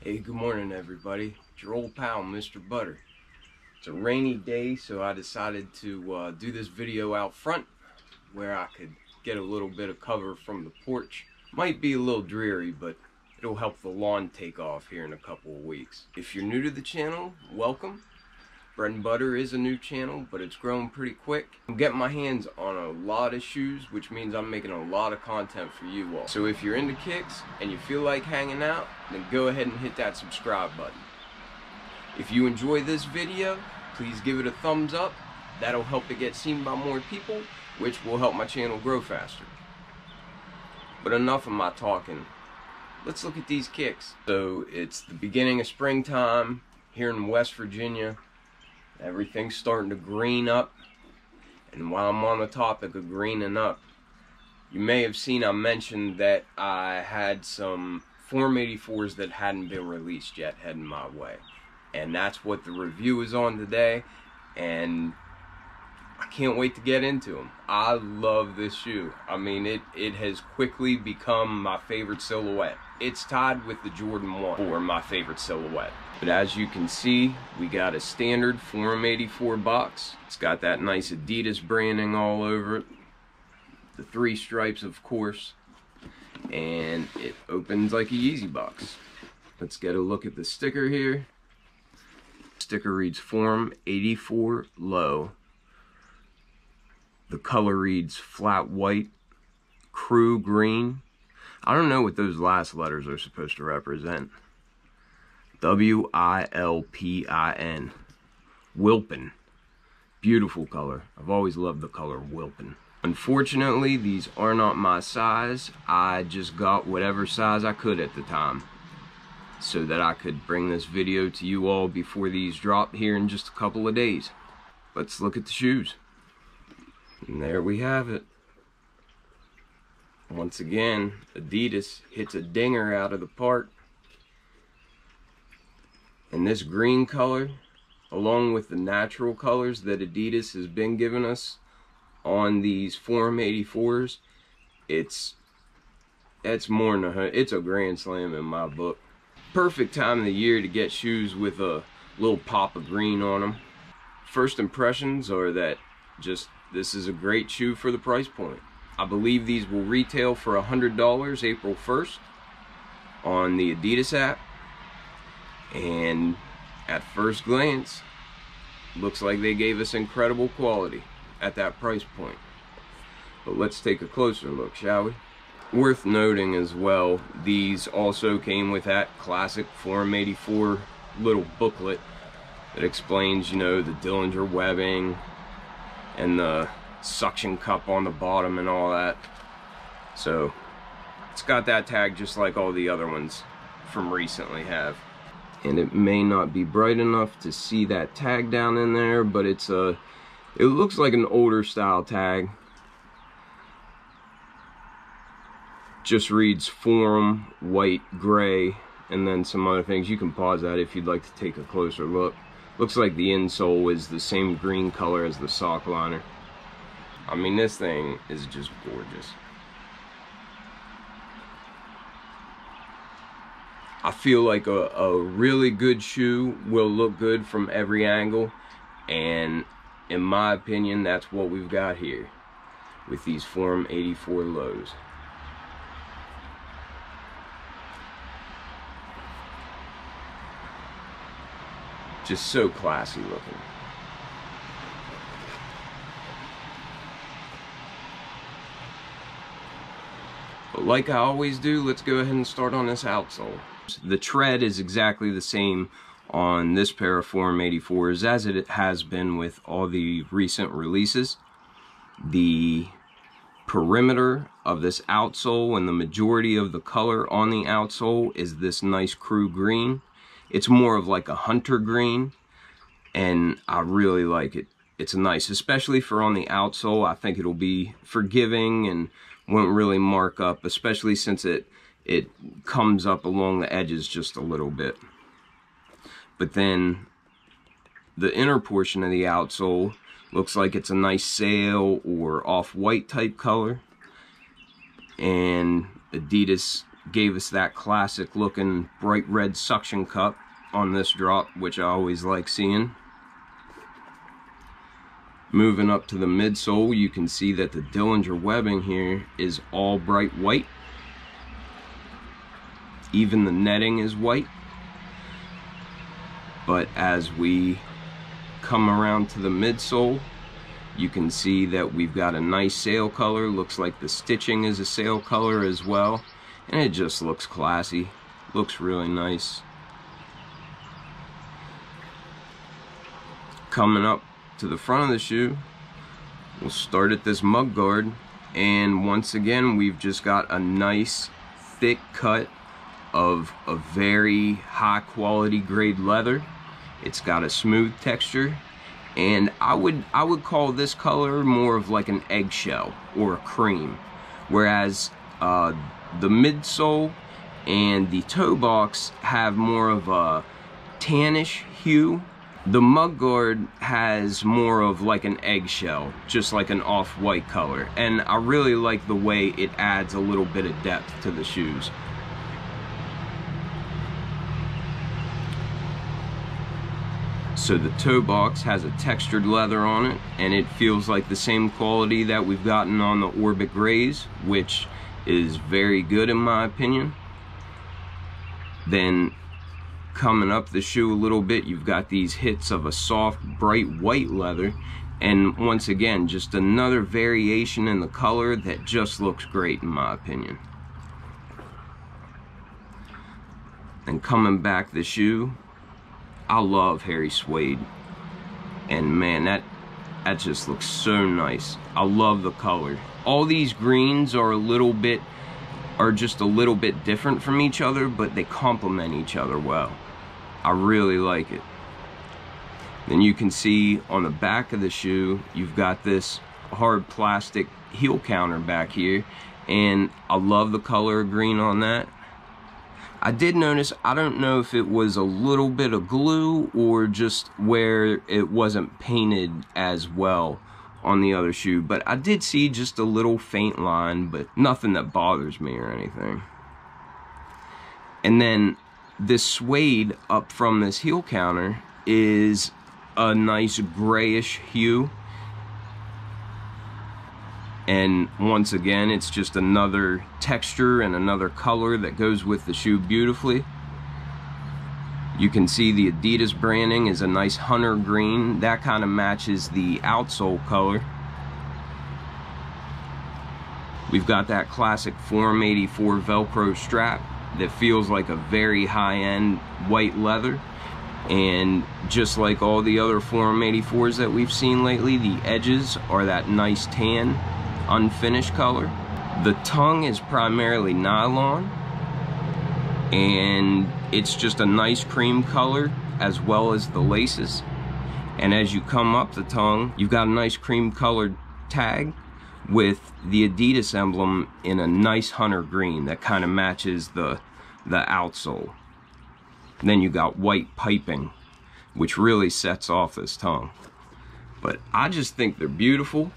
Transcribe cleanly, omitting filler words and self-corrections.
Hey, good morning everybody. It's your old pal, Mr. Butter. It's a rainy day, so I decided to do this video out front where I could get a little bit of cover from the porch. Might be a little dreary, but it'll help the lawn take off here in a couple of weeks. If you're new to the channel, welcome. Bread and Butter is a new channel, but it's grown pretty quick. I'm getting my hands on a lot of shoes, which means I'm making a lot of content for you all. So if you're into kicks and you feel like hanging out, then go ahead and hit that subscribe button. If you enjoy this video, please give it a thumbs up. That'll help it get seen by more people, which will help my channel grow faster. But enough of my talking. Let's look at these kicks. So it's the beginning of springtime here in West Virginia. Everything's starting to green up, and while I'm on the topic of greening up, you may have seen I mentioned that I had some Form 84s that hadn't been released yet heading my way, and that's what the review is on today, and I can't wait to get into them. I love this shoe. I mean, it has quickly become my favorite silhouette. It's tied with the Jordan 1 for my favorite silhouette. But as you can see, we got a standard Form 84 box. It's got that nice Adidas branding all over it. The 3 stripes, of course. And it opens like a Yeezy box. Let's get a look at the sticker here. The sticker reads Form 84 Low. The color reads flat white, crew green. I don't know what those last letters are supposed to represent. W-I-L-P-I-N. Wilpin. Beautiful color. I've always loved the color Wilpin. Unfortunately, these are not my size. I just got whatever size I could at the time, so that I could bring this video to you all before these drop here in just a couple of days. Let's look at the shoes. And there we have it. Once again, Adidas hits a dinger out of the park. And this green color, along with the natural colors that Adidas has been giving us on these Form 84s, it's more than it's a grand slam in my book. Perfect time of the year to get shoes with a little pop of green on them. First impressions are that this is a great shoe for the price point. I believe these will retail for $100 April 1st on the Adidas app. And at first glance, looks like they gave us incredible quality at that price point. But let's take a closer look, shall we? Worth noting as well, these also came with that classic Form 84 little booklet that explains, you know, the Dillinger webbing and the suction cup on the bottom and all that. So it's got that tag just like all the other ones from recently have. And it may not be bright enough to see that tag down in there, but it looks like an older style tag. Just reads Form, white, gray, and then some other things. You can pause that if you'd like to take a closer look. Looks like the insole is the same green color as the sock liner. I mean, this thing is just gorgeous. I feel like a really good shoe will look good from every angle, and in my opinion, that's what we've got here with these Form 84 lows. Just so classy looking. But like I always do, let's go ahead and start on this outsole. The tread is exactly the same on this pair of Form 84s as it has been with all the recent releases. The perimeter of this outsole and the majority of the color on the outsole is this nice crew green. It's more of like a hunter green, and I really like it. It's nice, especially for on the outsole. I think it'll be forgiving and won't really mark up, especially since it comes up along the edges just a little bit. But then the inner portion of the outsole looks like it's a nice sail or off-white type color, and Adidas gave us that classic looking bright red suction cup on this drop, which I always like seeing. Moving up to the midsole, you can see that the Dillinger webbing here is all bright white. Even the netting is white. But as we come around to the midsole, you can see that we've got a nice sail color. Looks like the stitching is a sail color as well. And it just looks classy. Looks really nice. Coming up to the front of the shoe, we'll start at this mug guard, and once again we've just got a nice thick cut of a very high quality grade leather. It's got a smooth texture, and I would call this color more of like an eggshell or a cream, whereas the midsole and the toe box have more of a tannish hue. The mug guard has more of like an eggshell, just like an off-white color, and I really like the way it adds a little bit of depth to the shoes. So the toe box has a textured leather on it, and it feels like the same quality that we've gotten on the Orbit Grays, which is very good in my opinion. Then coming up the shoe a little bit, you've got these hits of a soft bright white leather, and once again just another variation in the color that just looks great in my opinion. And coming back the shoe, I love hairy suede, and man, that just looks so nice. I love the color. All these greens are just a little bit different from each other, but they complement each other well. I really like it. Then you can see on the back of the shoe, you've got this hard plastic heel counter back here, and I love the color of green on that. I did notice, I don't know if it was a little bit of glue or just where it wasn't painted as well on the other shoe, but I did see just a little faint line, but nothing that bothers me or anything. And then this suede up from this heel counter is a nice grayish hue, and once again it's just another texture and another color that goes with the shoe beautifully. You can see the Adidas branding is a nice hunter green that kind of matches the outsole color. We've got that classic Form 84 Velcro strap that feels like a very high-end white leather, and just like all the other Form 84s that we've seen lately, the edges are that nice tan unfinished color. The tongue is primarily nylon, and it's just a nice cream color as well as the laces. And as you come up the tongue, you've got a nice cream colored tag with the Adidas emblem in a nice hunter green that kind of matches the outsole. And then you got white piping, which really sets off this tongue. But I just think they're beautiful.